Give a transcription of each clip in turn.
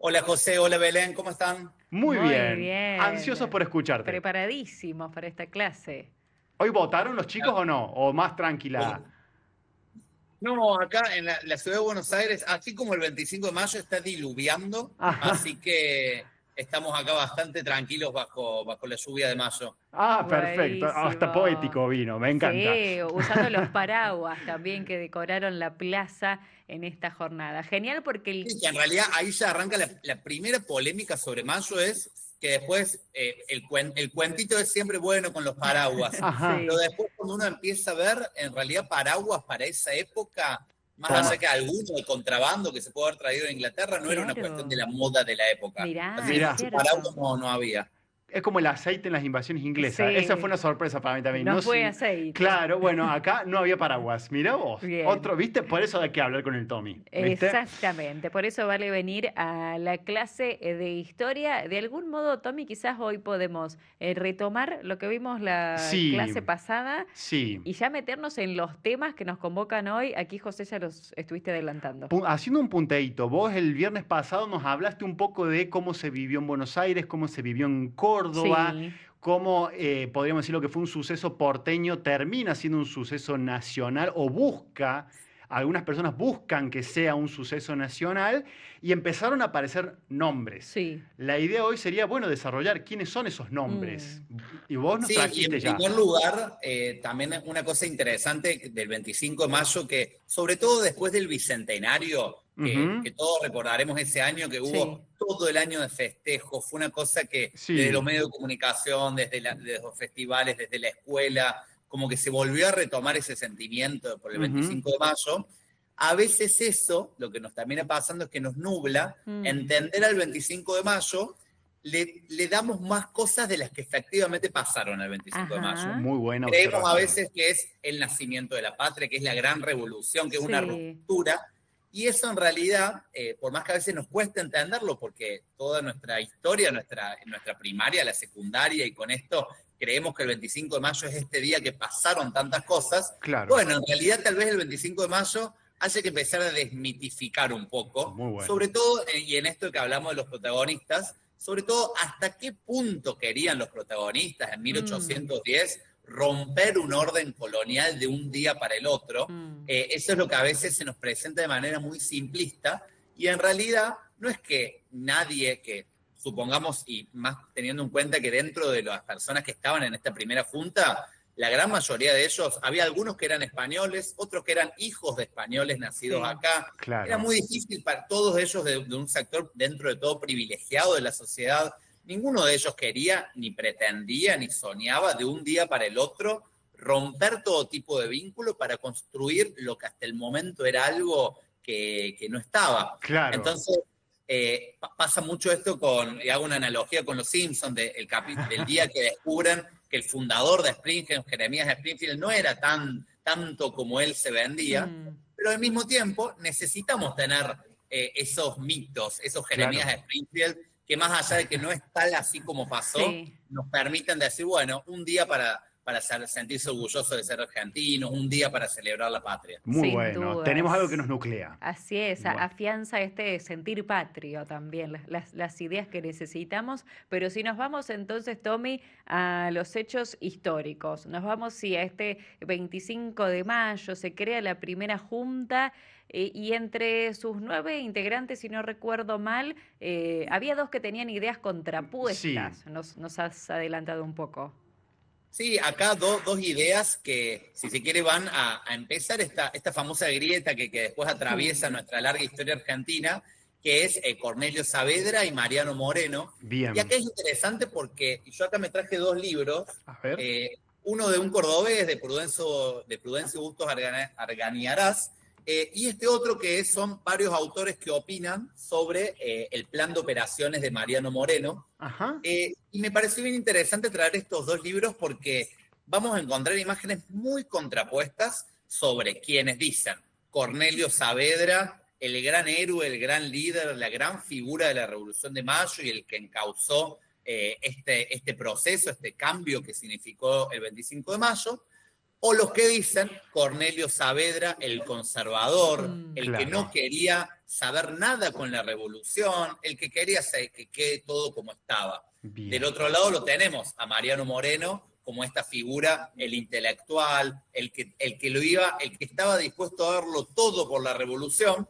Hola José, hola Belén, ¿cómo están? Muy Muy bien, ansiosos bien. por escucharte. Preparadísimos para esta clase. ¿Hoy votaron los chicos Ah, o no? ¿O más tranquila? bueno, no, acá en la ciudad de Buenos Aires, así como el 25 de mayo está diluviando, Ajá. así que estamos acá bastante tranquilos bajo la lluvia de mayo. Ah, perfecto. Hasta Buenísimo. poético vino, me encanta. Sí, usando los paraguas también que decoraron la plaza en esta jornada. Genial porque Sí, que en realidad ahí ya arranca la primera polémica sobre mayo es que después el cuentito es siempre bueno con los paraguas, pero Ajá. sí, después cuando uno empieza a ver, en realidad paraguas para esa época, más allá Toma. que alguno de contrabando que se puede haber traído de Inglaterra, no era una cuestión de claro. la moda de la época. Así Mirá, que es Mirá, mucho paraguas cierto. no había. es como el aceite en las invasiones inglesas. Esa fue una Sí, sorpresa para mí también. no No, fue aceite. claro, bueno, acá no había paraguas. Mirá vos. Bien. Otro, ¿viste? Por eso hay que hablar con el Tommy. ¿Viste? Exactamente, por eso vale venir a la clase de historia. De algún modo, Tommy, quizás hoy podemos retomar lo que vimos la Sí, clase pasada sí. y ya meternos en los temas que nos convocan hoy. Aquí, José, ya los estuviste adelantando. Haciendo un punteíto, vos el viernes pasado nos hablaste un poco de cómo se vivió en Buenos Aires, cómo se vivió en Córdoba, Sí, cómo podríamos decir lo que fue un suceso porteño, termina siendo un suceso nacional o busca, algunas personas buscan que sea un suceso nacional y empezaron a aparecer nombres. sí. La idea hoy sería, bueno, desarrollar quiénes son esos nombres. Mm, Y vos nos Sí, y trajiste en ya. primer lugar, también una cosa interesante del 25 de mayo, que sobre todo después del Bicentenario, que Ujú. todos recordaremos ese año que sí, hubo todo el año de festejo, fue una cosa que desde los Sí. medios de comunicación, desde los festivales, desde la escuela, como que se volvió a retomar ese sentimiento por el Ujú. 25 de mayo. A veces eso, lo que nos termina pasando es que nos nubla mm, entender al 25 de mayo le damos más cosas de las que efectivamente pasaron el 25 de mayo. ajá, Muy buena Creemos a observación. veces que es el nacimiento de la patria, que es la gran revolución, que es una sí, ruptura, y eso en realidad, por más que a veces nos cueste entenderlo, porque toda nuestra historia, nuestra primaria, la secundaria, y con esto creemos que el 25 de mayo es este día que pasaron tantas cosas, Claro. bueno, en realidad tal vez el 25 de mayo haya que empezar a desmitificar un poco, Muy bueno. sobre todo, y en esto que hablamos de los protagonistas, sobre todo hasta qué punto querían los protagonistas en mm, 1810 romper un orden colonial de un día para el otro. mm, Eso es lo que a veces se nos presenta de manera muy simplista y en realidad no es que nadie que supongamos, y más teniendo en cuenta que dentro de las personas que estaban en esta primera junta, la gran mayoría de ellos, había algunos que eran españoles, otros que eran hijos de españoles nacidos sí, acá. Era Claro. muy difícil para todos ellos de un sector dentro de todo privilegiado de la sociedad. Ninguno de ellos quería, ni pretendía, ni soñaba de un día para el otro romper todo tipo de vínculo para construir lo que hasta el momento era algo que no estaba. Claro. Entonces, pasa mucho esto y hago una analogía con los Simpsons, del día que descubren que el fundador de Springfield, Jeremías Springfield, no era tanto como él se vendía, mm, pero al mismo tiempo necesitamos tener esos mitos, esos Jeremías Claro. Springfield, que más allá de que no es tal así como pasó, sí. nos permiten decir, bueno, un día para sentirse orgulloso de ser argentinos, un día para celebrar la patria. Muy Sin bueno. Tenemos algo que nos dudas. nuclea. Así es, Bueno. afianza este sentir patrio también, las ideas que necesitamos. Pero si nos vamos entonces, Tommy, a los hechos históricos, nos vamos, sí, a este 25 de mayo, se crea la primera junta y entre sus 9 integrantes, si no recuerdo mal, había dos que tenían ideas Sí. contrapuestas. Nos has adelantado un poco. Sí, acá dos ideas que, si se quiere, van a empezar esta famosa grieta que después atraviesa nuestra larga historia argentina, que es Cornelio Saavedra y Mariano Moreno. Y Bien. acá es interesante porque yo acá me traje dos libros, A ver. uno de un cordobés, de Prudencio Bustos Arganiarás, y este otro que son varios autores que opinan sobre el plan de operaciones de Mariano Moreno. Ajá. Y me pareció bien interesante traer estos dos libros porque vamos a encontrar imágenes muy contrapuestas sobre quienes dicen Cornelio Saavedra, el gran héroe, el gran líder, la gran figura de la Revolución de Mayo y el que encauzó este proceso, este cambio que significó el 25 de mayo, O los que dicen Cornelio Saavedra, el conservador, el que Claro. no quería saber nada con la revolución, el que quería que quede todo como estaba. Del Bien. otro lado lo tenemos a Mariano Moreno como esta figura, el intelectual, el que estaba dispuesto a darlo todo por la revolución,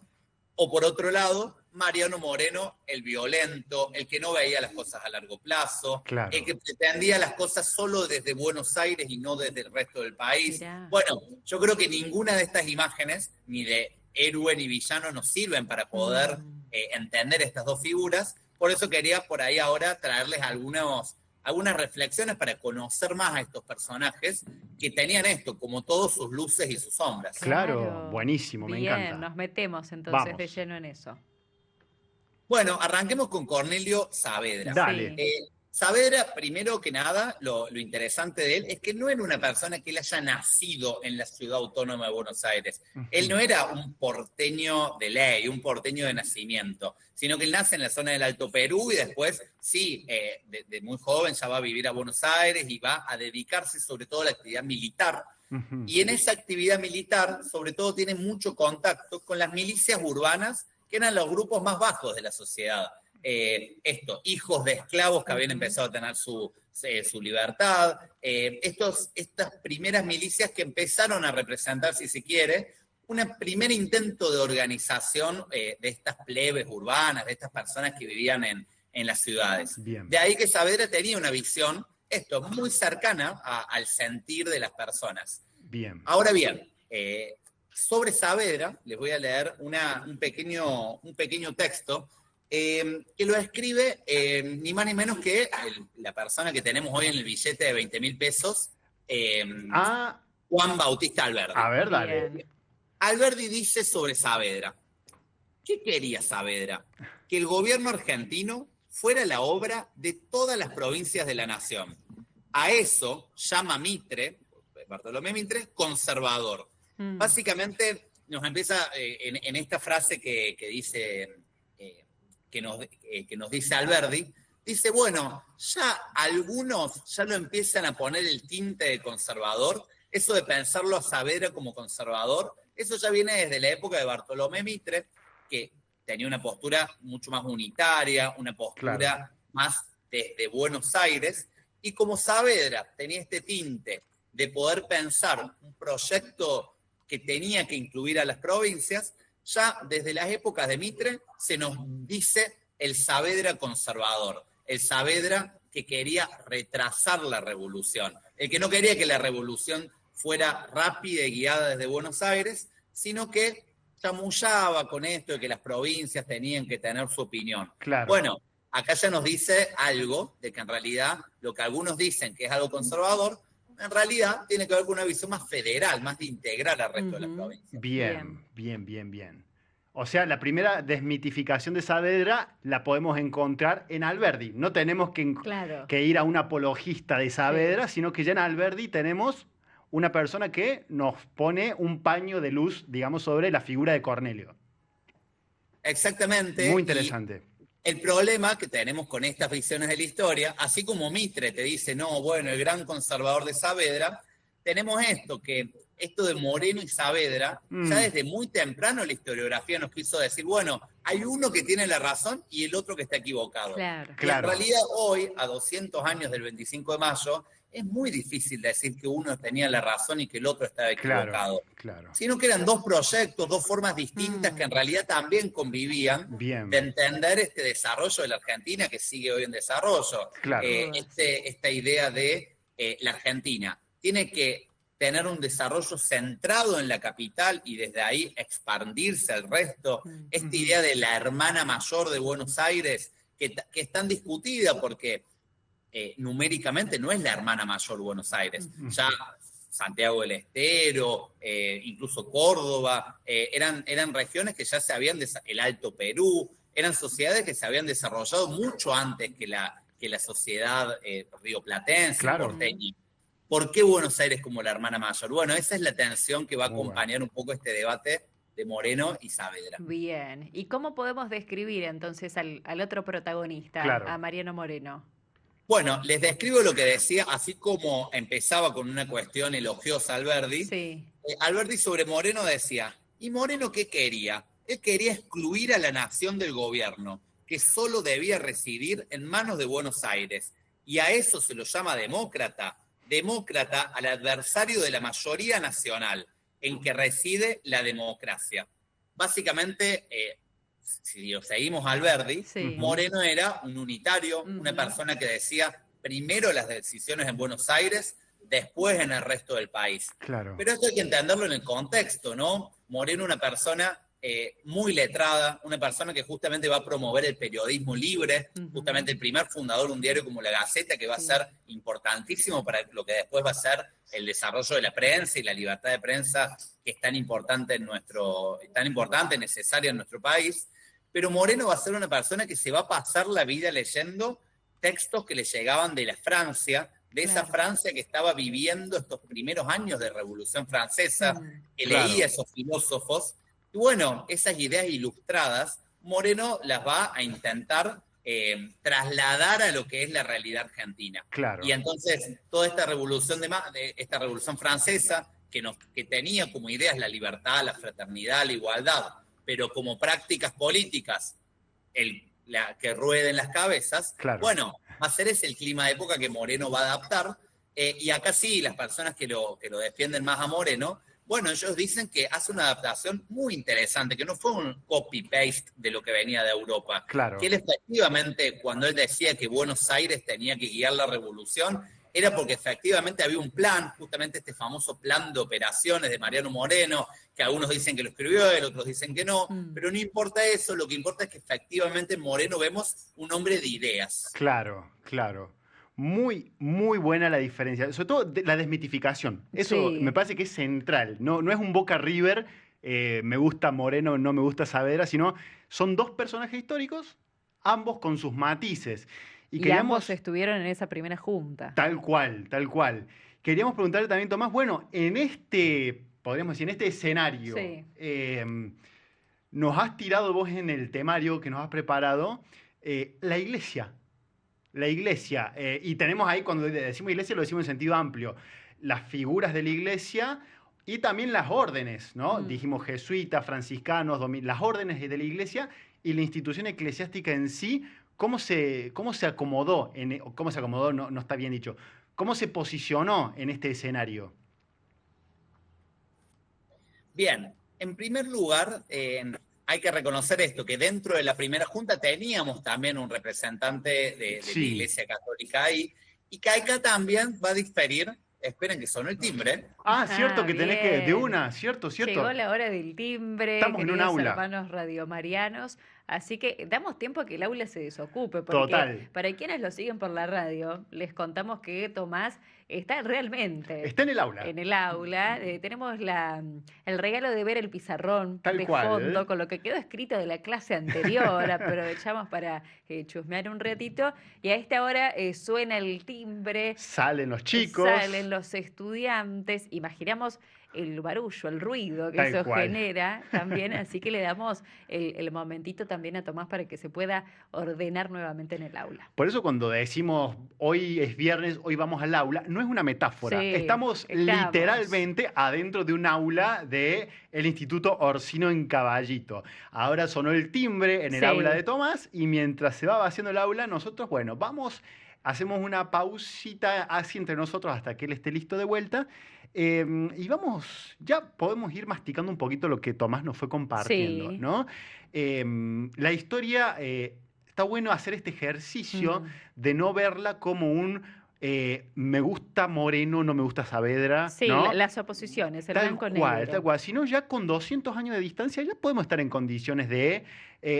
o por otro lado, Mariano Moreno, el violento, el que no veía las cosas a largo plazo, Claro. el que pretendía las cosas solo desde Buenos Aires y no desde el resto del país. Mirá. Bueno, yo creo que ninguna de estas imágenes, ni de héroe ni villano, nos sirven para poder entender estas dos figuras. Por eso quería por ahí ahora traerles algunas reflexiones para conocer más a estos personajes que tenían esto, como todos sus luces y sus sombras. Claro, buenísimo, me Bien, encanta. nos metemos entonces Vamos. de lleno en eso. Bueno, arranquemos con Cornelio Saavedra. Dale. Sí. Saavedra, primero que nada, lo interesante de él es que no era una persona que él haya nacido en la ciudad autónoma de Buenos Aires. Él no era un porteño de ley, un porteño de nacimiento, sino que él nace en la zona del Alto Perú y después, sí, de muy joven ya va a vivir a Buenos Aires y va a dedicarse sobre todo a la actividad militar. Ujú. Y en esa actividad militar, sobre todo, tiene mucho contacto con las milicias urbanas, que eran los grupos más bajos de la sociedad. Hijos de esclavos que habían empezado a tener su libertad, estas primeras milicias que empezaron a representar, si se quiere, un primer intento de organización de estas plebes urbanas, de estas personas que vivían en las ciudades. Bien. De ahí que Saavedra tenía una visión, muy cercana al sentir de las personas. Bien. Ahora bien, sobre Saavedra, les voy a leer un pequeño texto que lo escribe ni más ni menos que la persona que tenemos hoy en el billete de 20.000 pesos, Juan Bautista Alberdi. A ver, dale. Bien. Alberdi dice sobre Saavedra: ¿qué quería Saavedra? Que el gobierno argentino fuera la obra de todas las provincias de la nación. A eso llama Mitre, Bartolomé Mitre, conservador. Básicamente nos empieza en esta frase que dice, que nos dice Alberdi, dice, bueno, ya algunos ya lo empiezan a poner el tinte de conservador, eso de pensarlo a Saavedra como conservador, eso ya viene desde la época de Bartolomé Mitre, que tenía una postura mucho más unitaria, una postura más desde Buenos Aires, y como Saavedra tenía este tinte de poder pensar un proyecto que tenía que incluir a las provincias, ya desde las épocas de Mitre se nos dice el Saavedra conservador, el Saavedra que quería retrasar la revolución, el que no quería que la revolución fuera rápida y guiada desde Buenos Aires, sino que chamullaba con esto de que las provincias tenían que tener su opinión. Claro. Bueno, acá ya nos dice algo de que en realidad lo que algunos dicen que es algo conservador, en realidad tiene que ver con una visión más federal, más de integrar al resto de las provincias. Bien. O sea, la primera desmitificación de Saavedra la podemos encontrar en Alberdi. No tenemos que ir a un apologista de Saavedra, sino que ya en Alberdi tenemos una persona que nos pone un paño de luz, digamos, sobre la figura de Cornelio. Exactamente. Muy interesante. El problema que tenemos con estas visiones de la historia, así como Mitre te dice, no, bueno, el gran conservador de Saavedra, tenemos esto de Moreno y Saavedra, ya desde muy temprano la historiografía nos quiso decir, bueno, hay uno que tiene la razón y el otro que está equivocado. Claro. Y en realidad hoy, a 200 años del 25 de mayo, es muy difícil decir que uno tenía la razón y que el otro estaba equivocado. Claro. Sino que eran dos proyectos, dos formas distintas que en realidad también convivían de entender este desarrollo de la Argentina que sigue hoy en desarrollo. Claro. Esta idea de la Argentina tiene que tener un desarrollo centrado en la capital y desde ahí expandirse al resto. Esta idea de la hermana mayor de Buenos Aires, que es tan discutida porque numéricamente no es la hermana mayor Buenos Aires. Ya Santiago del Estero, incluso Córdoba, eran regiones que ya se habían, el Alto Perú, eran sociedades que se habían desarrollado mucho antes que la sociedad rioplatense, porteña. ¿Por qué Buenos Aires como la hermana mayor? Bueno, esa es la tensión que va a acompañar un poco este debate de Moreno y Saavedra. Bien. ¿Y cómo podemos describir entonces al otro protagonista, a Mariano Moreno? Bueno, les describo lo que decía, así como empezaba con una cuestión elogiosa Alberdi. Sí. Alberdi sobre Moreno decía, ¿y Moreno qué quería? Él quería excluir a la nación del gobierno, que solo debía residir en manos de Buenos Aires. Y a eso se lo llama demócrata. Demócrata al adversario de la mayoría nacional, en que reside la democracia. Básicamente, si lo seguimos a Alberdi, Sí. Moreno era un unitario, una persona que decía primero las decisiones en Buenos Aires, después en el resto del país. Claro. Pero esto hay que entenderlo en el contexto, ¿no? Moreno, una persona muy letrada, una persona que justamente va a promover el periodismo libre, justamente el primer fundador de un diario como La Gaceta, que va a ser importantísimo para lo que después va a ser el desarrollo de la prensa y la libertad de prensa, que es tan importante necesaria en nuestro país. Pero Moreno va a ser una persona que se va a pasar la vida leyendo textos que le llegaban de la Francia, de esa Francia que estaba viviendo estos primeros años de Revolución Francesa, que leía esos filósofos. Y bueno, esas ideas ilustradas, Moreno las va a intentar trasladar a lo que es la realidad argentina. Claro. Y entonces, toda esta revolución esta revolución francesa, que tenía como ideas la libertad, la fraternidad, la igualdad, pero como prácticas políticas, que rueden las cabezas, bueno, va a ser ese el clima de época que Moreno va a adaptar. Y acá sí, las personas que lo defienden más a Moreno, bueno, ellos dicen que hace una adaptación muy interesante, que no fue un copy-paste de lo que venía de Europa. Claro. Que él efectivamente, cuando él decía que Buenos Aires tenía que guiar la revolución, era porque efectivamente había un plan, justamente este famoso plan de operaciones de Mariano Moreno, que algunos dicen que lo escribió él, otros dicen que no, pero no importa eso, lo que importa es que efectivamente en Moreno vemos un hombre de ideas. Claro, claro. Muy, muy buena la diferencia, sobre todo la desmitificación. Eso me parece que es central. No es un Boca River, me gusta Moreno, no me gusta Saavedra, sino son dos personajes históricos, ambos con sus matices. Y ambos estuvieron en esa primera junta. Tal cual, tal cual. Queríamos preguntarle también, Tomás, bueno, podríamos decir, en este escenario, nos has tirado vos en el temario que nos has preparado, la iglesia. La iglesia, y tenemos ahí, cuando decimos iglesia, lo decimos en sentido amplio, las figuras de la iglesia y también las órdenes, ¿no? Dijimos jesuitas, franciscanos, las órdenes de la iglesia y la institución eclesiástica en sí. ¿Cómo se acomodó? ¿Cómo se acomodó? No está bien dicho. ¿Cómo se posicionó en este escenario? Bien, en primer lugar, hay que reconocer esto, que dentro de la primera junta teníamos también un representante de la Iglesia Católica ahí, y que acá también va a diferir. Esperen que sonó el timbre. Cierto que tenés que... De una, cierto. Llegó la hora del timbre, estamos en un aula. Hermanos radiomarianos, así que damos tiempo a que el aula se desocupe, porque para quienes lo siguen por la radio, les contamos que Tomás está realmente... Está en el aula. En el aula. Tenemos el regalo de ver el pizarrón de fondo, con lo que quedó escrito de la clase anterior. Aprovechamos para chusmear un ratito. Y a esta hora suena el timbre. Salen los chicos. Salen los estudiantes. Imaginamos el barullo, el ruido que eso genera también, así que le damos el momentito también a Tomás para que se pueda ordenar nuevamente en el aula. Por eso cuando decimos hoy es viernes, hoy vamos al aula, no es una metáfora. Estamos literalmente adentro de un aula del Instituto Orsino en Caballito. Ahora sonó el timbre en el aula de Tomás y mientras se va vaciando el aula, nosotros, bueno, hacemos una pausita así entre nosotros hasta que él esté listo de vuelta. Y ya podemos ir masticando un poquito lo que Tomás nos fue compartiendo, ¿no? La historia, está bueno hacer este ejercicio de no verla como un me gusta Moreno, no me gusta Saavedra. Sí, ¿no? Las oposiciones, el blanco negro. Tal cual. Si no, ya con 200 años de distancia ya podemos estar en condiciones de...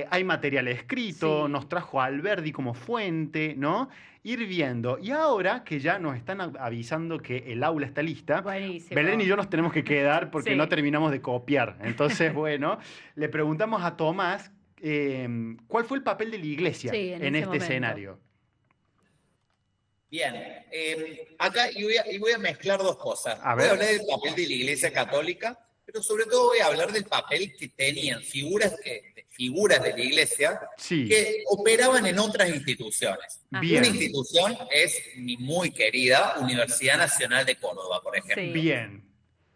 hay material escrito, nos trajo a Alberdi como fuente, ¿no? Ir viendo. Y ahora que ya nos están avisando que el aula está lista, buenísimo. Belén y yo nos tenemos que quedar porque no terminamos de copiar. Entonces, bueno, le preguntamos a Tomás cuál fue el papel de la iglesia en este escenario. Bien, acá voy a mezclar dos cosas. Voy a hablar del papel de la Iglesia Católica, pero sobre todo voy a hablar del papel que tenían figuras de la Iglesia Sí, que operaban en otras instituciones. bien, Una institución es mi muy querida Universidad Nacional de Córdoba, por ejemplo. Sí. bien.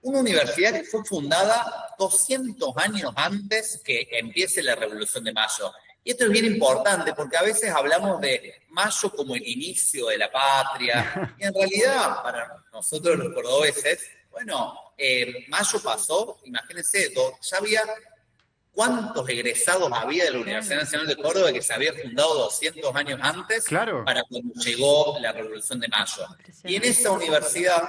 Una universidad que fue fundada 200 años antes que empiece la Revolución de Mayo. Y esto es bien importante porque a veces hablamos de Mayo como el inicio de la patria, y en realidad para nosotros los cordobeses, bueno, Mayo pasó, imagínense, ya había cuántos egresados había de la Universidad Nacional de Córdoba que se había fundado 200 años antes Claro. para cuando llegó la Revolución de Mayo. Y en esa universidad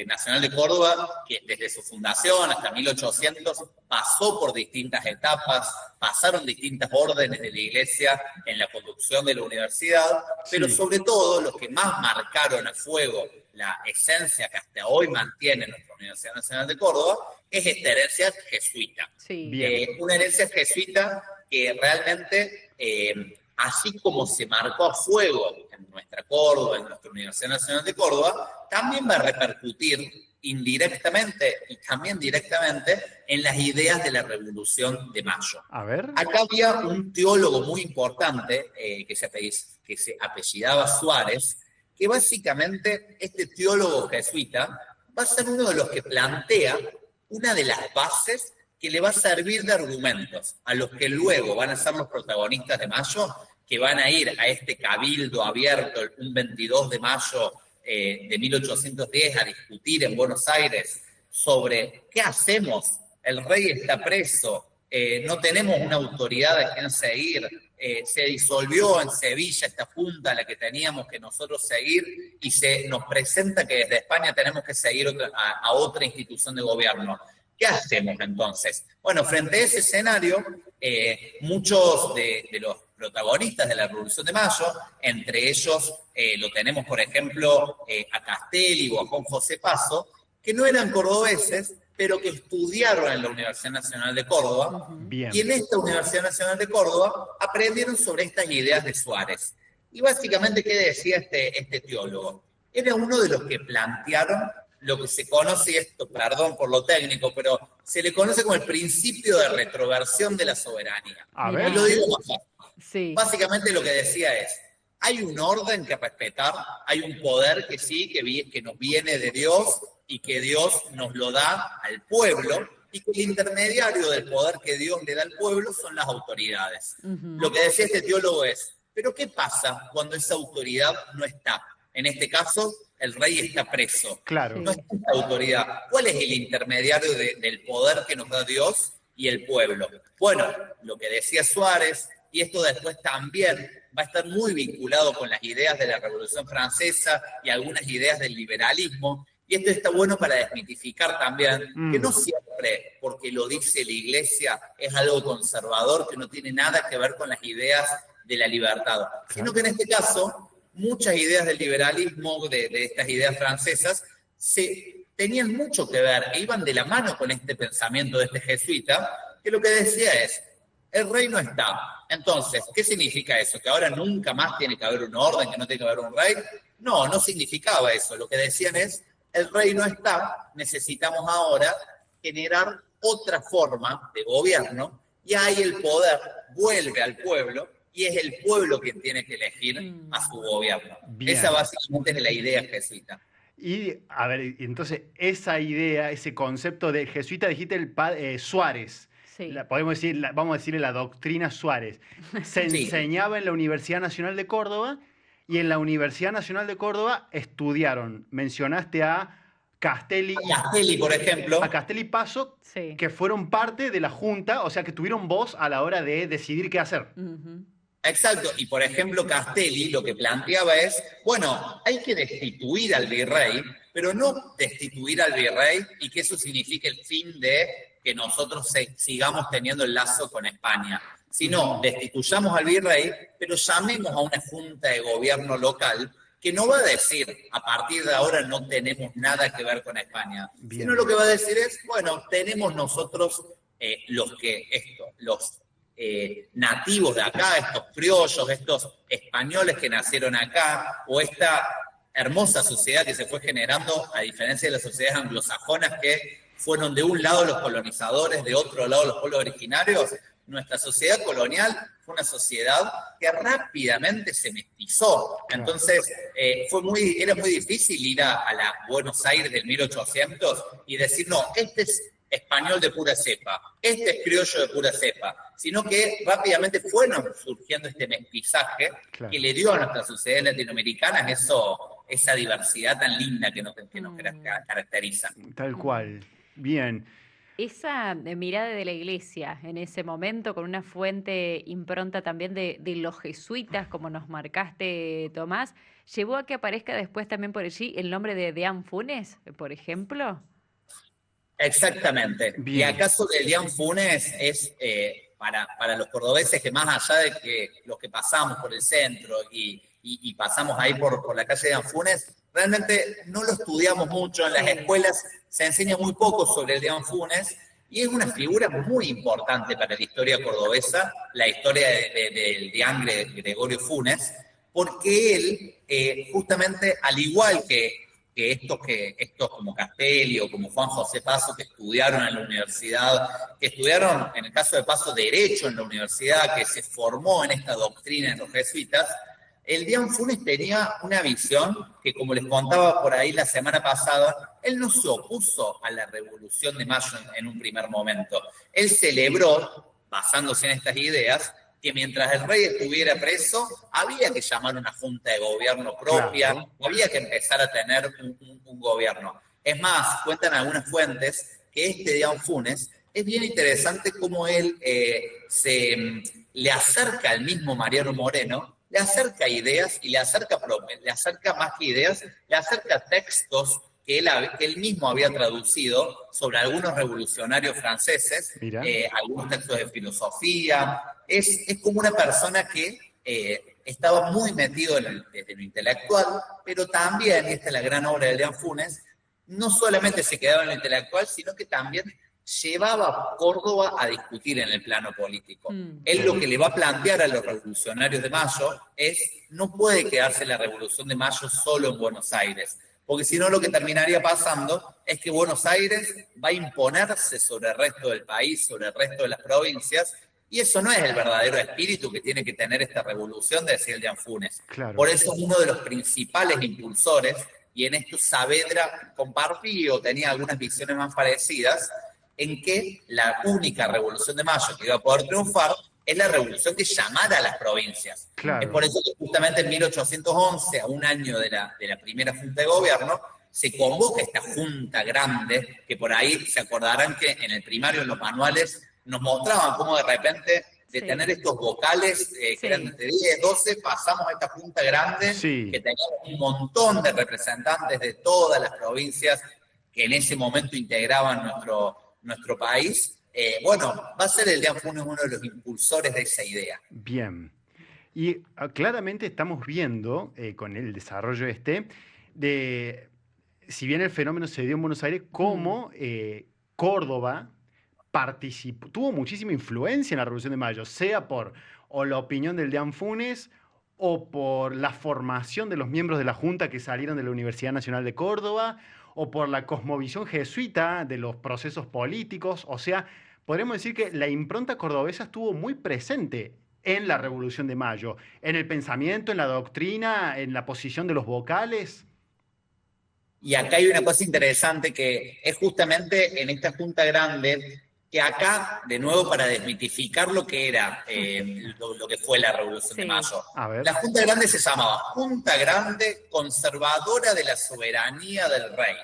Nacional de Córdoba, que desde su fundación hasta 1800 pasó por distintas etapas, pasaron distintas órdenes de la Iglesia en la conducción de la universidad, pero Sí. sobre todo los que más marcaron a fuego la esencia que hasta hoy mantiene nuestra Universidad Nacional de Córdoba es esta herencia jesuita. Sí. Bien. Una herencia jesuita que realmente, así como se marcó a fuego en nuestra Córdoba, en nuestra Universidad Nacional de Córdoba, también va a repercutir indirectamente y también directamente en las ideas de la Revolución de Mayo. A ver. Acá había un teólogo muy importante que se apellidaba Suárez, que básicamente este teólogo jesuita va a ser uno de los que plantea una de las bases que le va a servir de argumentos a los que luego van a ser los protagonistas de Mayo, que van a ir a este cabildo abierto un 22 de mayo de 1810 a discutir en Buenos Aires sobre qué hacemos, el rey está preso, no tenemos una autoridad a quien seguir, se disolvió en Sevilla esta junta a la que teníamos que nosotros seguir y se nos presenta que desde España tenemos que seguir a otra institución de gobierno. ¿Qué hacemos entonces? Bueno, frente a ese escenario, muchos de los protagonistas de la Revolución de Mayo, entre ellos lo tenemos, por ejemplo, a Castelli o a Juan José Paso, que no eran cordobeses, pero que estudiaron en la Universidad Nacional de Córdoba, Bien. y en esta Universidad Nacional de Córdoba aprendieron sobre estas ideas de Suárez. Y básicamente, ¿qué decía este teólogo? Era uno de los que plantearon lo que se conoce, y esto, perdón por lo técnico, pero se le conoce como el principio de retroversión de la soberanía. A Mirá. ver. Y lo digo más fácil. Sí. Básicamente lo que decía es, hay un orden que respetar, hay un poder que sí, que nos viene de Dios y que Dios nos lo da al pueblo, y que el intermediario del poder que Dios le da al pueblo son las autoridades. Ujú. Lo que decía este teólogo es, ¿pero qué pasa cuando esa autoridad no está? En este caso, el rey está preso. Claro. No está esta autoridad. ¿Cuál es el intermediario del poder que nos da Dios y el pueblo? Bueno, lo que decía Suárez, y esto después también va a estar muy vinculado con las ideas de la Revolución Francesa y algunas ideas del liberalismo, y esto está bueno para desmitificar también que no siempre porque lo dice la Iglesia es algo conservador, que no tiene nada que ver con las ideas de la libertad, sino que en este caso muchas ideas del liberalismo, de estas ideas francesas, tenían mucho que ver e iban de la mano con este pensamiento de este jesuita, que lo que decía es, el rey no está. Entonces, ¿qué significa eso? ¿Que ahora nunca más tiene que haber un orden, que no tiene que haber un rey? No, no significaba eso. Lo que decían es, el rey no está, necesitamos ahora generar otra forma de gobierno, y ahí el poder vuelve al pueblo, y es el pueblo quien tiene que elegir a su gobierno. Bien. Esa básicamente es la idea jesuita. Y, a ver, entonces, esa idea, ese concepto de jesuita, dijiste Suárez. Sí. Podemos decir, vamos a decirle la doctrina Suárez. Se Sí. enseñaba en la Universidad Nacional de Córdoba, y en la Universidad Nacional de Córdoba estudiaron, mencionaste a Castelli Castelli, por ejemplo, a Castelli Paso, Sí. que fueron parte de la Junta, o sea, que tuvieron voz a la hora de decidir qué hacer. Ujú. exacto, y por ejemplo Castelli lo que planteaba es, bueno, hay que destituir al virrey, pero no destituir al virrey y que eso signifique el fin de que nosotros sigamos teniendo el lazo con España, sino destituyamos al virrey, pero llamemos a una junta de gobierno local que no va a decir, a partir de ahora no tenemos nada que ver con España, Bien. sino lo que va a decir es, bueno, tenemos nosotros los nativos de acá, estos criollos, estos españoles que nacieron acá, o esta hermosa sociedad que se fue generando, a diferencia de las sociedades anglosajonas que fueron de un lado los colonizadores, de otro lado los pueblos originarios. Nuestra sociedad colonial fue una sociedad que rápidamente se mestizó. Entonces, era muy difícil ir a la Buenos Aires del 1800 y decir, no, este es español de pura cepa, este es criollo de pura cepa, sino que rápidamente fueron surgiendo este mestizaje que le dio a nuestras sociedades latinoamericanas esa diversidad tan linda que nos caracteriza. Tal cual. Bien. Esa mirada de la iglesia en ese momento, con una fuente impronta también de los jesuitas, como nos marcaste, Tomás, ¿llevó a que aparezca después también por allí el nombre de Deán Funes, por ejemplo? Exactamente. Bien. Y acaso de Deán Funes es para los cordobeses que más allá de que los que pasamos por el centro y pasamos ahí por la calle Deán Funes, realmente no lo estudiamos mucho. En las escuelas se enseña muy poco sobre el Deán Funes y es una figura muy importante para la historia cordobesa, la historia del Deán Gregorio Funes, porque él, justamente, al igual que estos como Castelli o como Juan José Paso, que estudiaron en la universidad, que estudiaron, en el caso de Paso, Derecho en la universidad, que se formó en esta doctrina de los jesuitas, el Deán Funes tenía una visión que, como les contaba por ahí la semana pasada, él no se opuso a la Revolución de Mayo en un primer momento. Él celebró, basándose en estas ideas, que mientras el rey estuviera preso, había que llamar una junta de gobierno propia, claro, había que empezar a tener un gobierno. Es más, cuentan algunas fuentes que este Deán Funes es bien interesante cómo él le acerca al mismo Mariano Moreno, le acerca ideas y le acerca más que ideas, le acerca textos que él mismo había traducido sobre algunos revolucionarios franceses, algunos textos de filosofía. Es como una persona que estaba muy metido desde lo intelectual, pero también, y esta es la gran obra de Deán Funes, no solamente se quedaba en lo intelectual, sino que también llevaba a Córdoba a discutir en el plano político. Él lo que le va a plantear a los revolucionarios de Mayo es, no puede quedarse la Revolución de Mayo solo en Buenos Aires, porque si no lo que terminaría pasando es que Buenos Aires va a imponerse sobre el resto del país, sobre el resto de las provincias, y eso no es el verdadero espíritu que tiene que tener esta revolución, decía el Deán Funes. Claro. Por eso uno de los principales impulsores, y en esto Saavedra compartió, tenía algunas visiones más parecidas, en que la única Revolución de Mayo que iba a poder triunfar es la revolución que llamara a las provincias. Claro. Es por eso que justamente en 1811, a un año de la primera Junta de Gobierno, se convoca esta Junta Grande, que por ahí se acordarán que en el primario, en los manuales, nos mostraban cómo de repente de tener estos vocales que eran de 10, 12, pasamos a esta Junta Grande, que teníamos un montón de representantes de todas las provincias que en ese momento integraban nuestro país. Bueno, va a ser el Deán Funes uno de los impulsores de esa idea. Bien. Y claramente estamos viendo, con el desarrollo de, si bien el fenómeno se dio en Buenos Aires, cómo Córdoba tuvo muchísima influencia en la Revolución de Mayo, sea por la opinión del Deán Funes o por la formación de los miembros de la Junta que salieron de la Universidad Nacional de Córdoba, o por la cosmovisión jesuita de los procesos políticos. O sea, podríamos decir que la impronta cordobesa estuvo muy presente en la Revolución de Mayo, en el pensamiento, en la doctrina, en la posición de los vocales. Y acá hay una cosa interesante que es justamente en esta Junta Grande, que acá, de nuevo, para desmitificar lo que era, lo que fue la Revolución de Mayo. La Junta Grande se llamaba Junta Grande Conservadora de la Soberanía del Rey.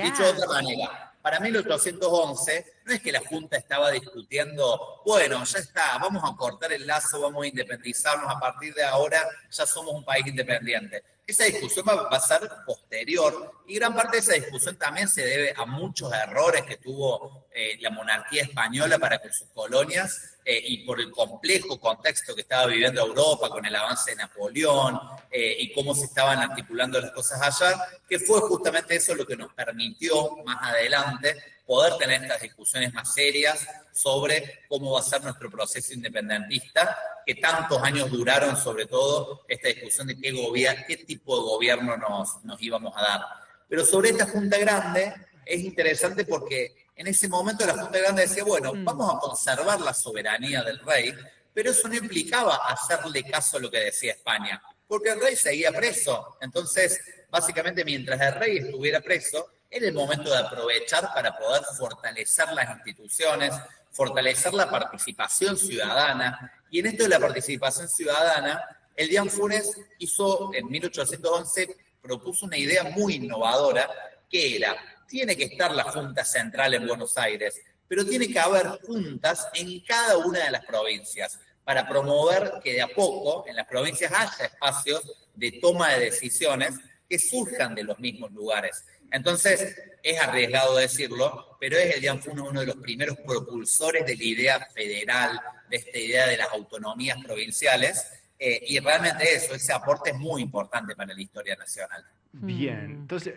Dicho de otra manera, para 1811, no es que la Junta estaba discutiendo, bueno, ya está, vamos a cortar el lazo, vamos a independizarnos, a partir de ahora ya somos un país independiente. Esa discusión va a ser posterior, y gran parte de esa discusión también se debe a muchos errores que tuvo la monarquía española para con sus colonias, y por el complejo contexto que estaba viviendo Europa con el avance de Napoleón, y cómo se estaban articulando las cosas allá, que fue justamente eso lo que nos permitió más adelante poder tener estas discusiones más serias sobre cómo va a ser nuestro proceso independentista, que tantos años duraron, sobre todo esta discusión de qué tipo de gobierno nos íbamos a dar. Pero sobre esta Junta Grande es interesante porque en ese momento la Junta Grande decía, bueno, vamos a conservar la soberanía del rey, pero eso no implicaba hacerle caso a lo que decía España, porque el rey seguía preso. Entonces, básicamente, mientras el rey estuviera preso, era el momento de aprovechar para poder fortalecer las instituciones, fortalecer la participación ciudadana. Y en esto de la participación ciudadana, el Dian Funes hizo, en 1811, propuso una idea muy innovadora, que era, tiene que estar la Junta Central en Buenos Aires, pero tiene que haber juntas en cada una de las provincias, para promover que de a poco en las provincias haya espacios de toma de decisiones que surjan de los mismos lugares. Entonces, es arriesgado decirlo, pero es el Dian Funes uno de los primeros propulsores de la idea federal, de esta idea de las autonomías provinciales, y realmente ese aporte es muy importante para la historia nacional. Bien, entonces,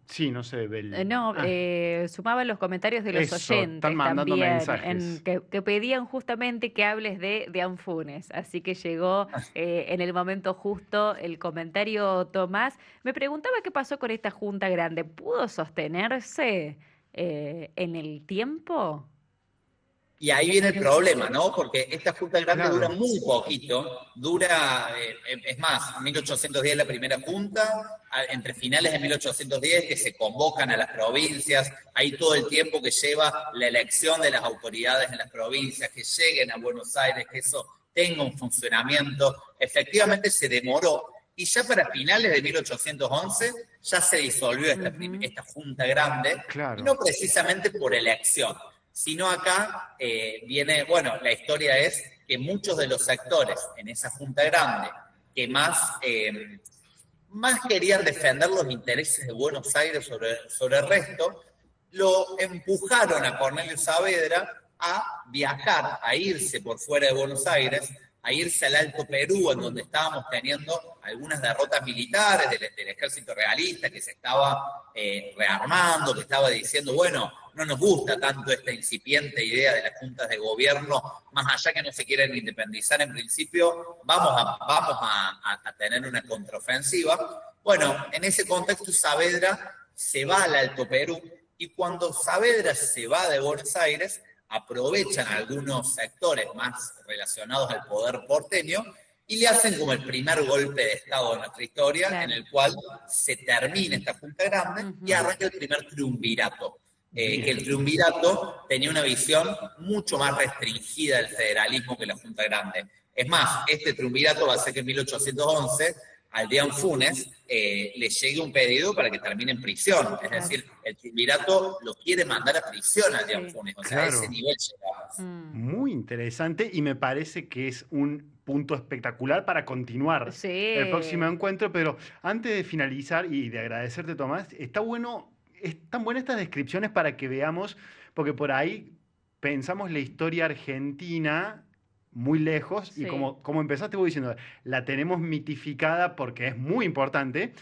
sí, no sé, No, sumaba los comentarios de los Eso, oyentes están mandando también, mensajes. que pedían justamente que hables de Dian Funes, así que llegó en el momento justo el comentario, Tomás. Me preguntaba qué pasó con esta Junta Grande, ¿pudo sostenerse en el tiempo? Y ahí viene el problema, ¿no? Porque esta Junta Grande Claro. dura muy poquito, es más, 1810 la primera Junta, entre finales de 1810 que se convocan a las provincias, hay todo el tiempo que lleva la elección de las autoridades en las provincias, que lleguen a Buenos Aires, que eso tenga un funcionamiento. Efectivamente se demoró, y ya para finales de 1811 ya se disolvió esta Junta Grande, Claro. y no precisamente por elección, sino acá viene, bueno, la historia es que muchos de los sectores en esa Junta Grande que más querían defender los intereses de Buenos Aires sobre el resto, lo empujaron a Cornelio Saavedra a viajar, a irse por fuera de Buenos Aires, a irse al Alto Perú, en donde estábamos teniendo algunas derrotas militares del ejército realista, que se estaba rearmando, que estaba diciendo, bueno, no nos gusta tanto esta incipiente idea de las juntas de gobierno, más allá que no se quieren independizar en principio, vamos a tener una contraofensiva. Bueno, en ese contexto Saavedra se va al Alto Perú, y cuando Saavedra se va de Buenos Aires, aprovechan algunos sectores más relacionados al poder porteño y le hacen como el primer golpe de Estado de nuestra historia, Claro. en el cual se termina esta Junta Grande y arranca el primer triunvirato. Que el triunvirato tenía una visión mucho más restringida del federalismo que la Junta Grande. Es más, este triunvirato va a ser que en 1811 al Dian Funes le llegue un pedido para que termine en prisión. Es decir, el triunvirato lo quiere mandar a prisión al Dian Funes. O sea, a ese nivel llegamos. Muy interesante, y me parece que es un punto espectacular para continuar Sí. el próximo encuentro. Pero antes de finalizar y de agradecerte, Tomás, están buenas estas descripciones para que veamos, porque por ahí pensamos la historia argentina muy lejos, y Sí. como empezaste vos diciendo, la tenemos mitificada porque es muy importante,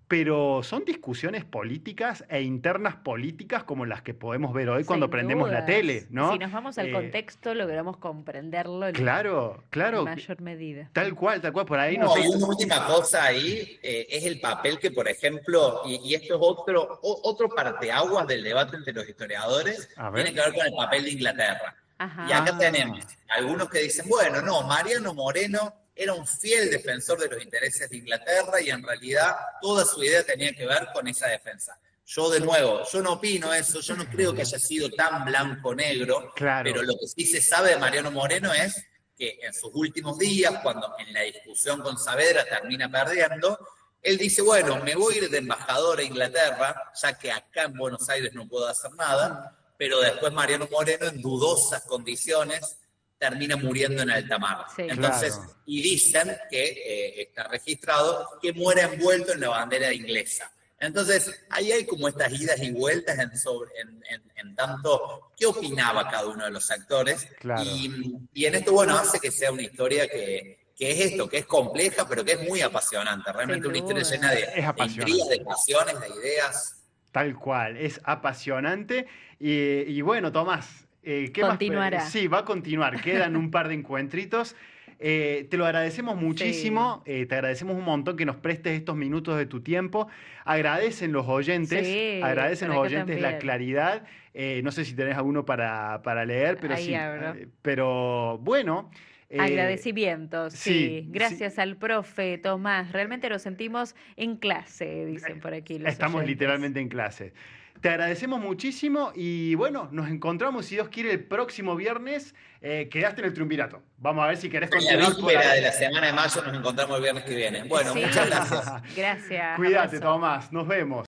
pero son discusiones políticas e internas políticas como las que podemos ver hoy cuando Sin prendemos la dudas. tele, ¿no? Si nos vamos al contexto, logramos comprenderlo en Claro, mayor medida. tal cual, por ahí No, y nosotros... una última cosa ahí es el papel que, por ejemplo, y esto es otro parteaguas del debate entre los historiadores, A ver. tiene que ver con el papel de Inglaterra. Ajá. Y acá Ah. tenemos algunos que dicen, bueno, no, Mariano Moreno era un fiel defensor de los intereses de Inglaterra y en realidad toda su idea tenía que ver con esa defensa. Yo, de nuevo, yo no opino eso, yo no creo que haya sido tan blanco-negro, Claro. pero lo que sí se sabe de Mariano Moreno es que en sus últimos días, cuando en la discusión con Saavedra termina perdiendo, él dice, bueno, me voy a ir de embajador a Inglaterra, ya que acá en Buenos Aires no puedo hacer nada, pero después Mariano Moreno, en dudosas condiciones, termina muriendo en alta mar. Sí. Entonces, Claro. y dicen que está registrado que muere envuelto en la bandera inglesa. Entonces, ahí hay como estas idas y vueltas en tanto qué opinaba cada uno de los actores. Claro. Y en esto, bueno, hace que sea una historia que es esto, que es compleja, pero que es muy apasionante. Realmente Sin una historia duda. llena de apasionante. intrigas, de pasiones, de ideas. Tal cual, es apasionante. Y bueno, Tomás, ¿qué más? Continuará. Sí, va a continuar. Quedan un par de encuentritos. Te lo agradecemos muchísimo. Te agradecemos un montón que nos prestes estos minutos de tu tiempo. Agradecen los oyentes. Sí, Agradecen por los acá oyentes la también. claridad. No sé si tenés alguno para leer, pero Ahí sí. abro. Pero bueno. Agradecimientos, Sí, sí. sí. Gracias al profe Tomás. Realmente nos sentimos en clase, dicen por aquí los Estamos oyentes. literalmente en clase. Te agradecemos muchísimo y bueno, nos encontramos, si Dios quiere, el próximo viernes. Quedaste en el triunvirato. Vamos a ver si querés En la continuar por víspera ahí. de la semana de mayo nos encontramos el viernes que viene. Bueno, muchas Sí, gracias. gracias. Cuídate, Abrazo. Tomás. Nos vemos.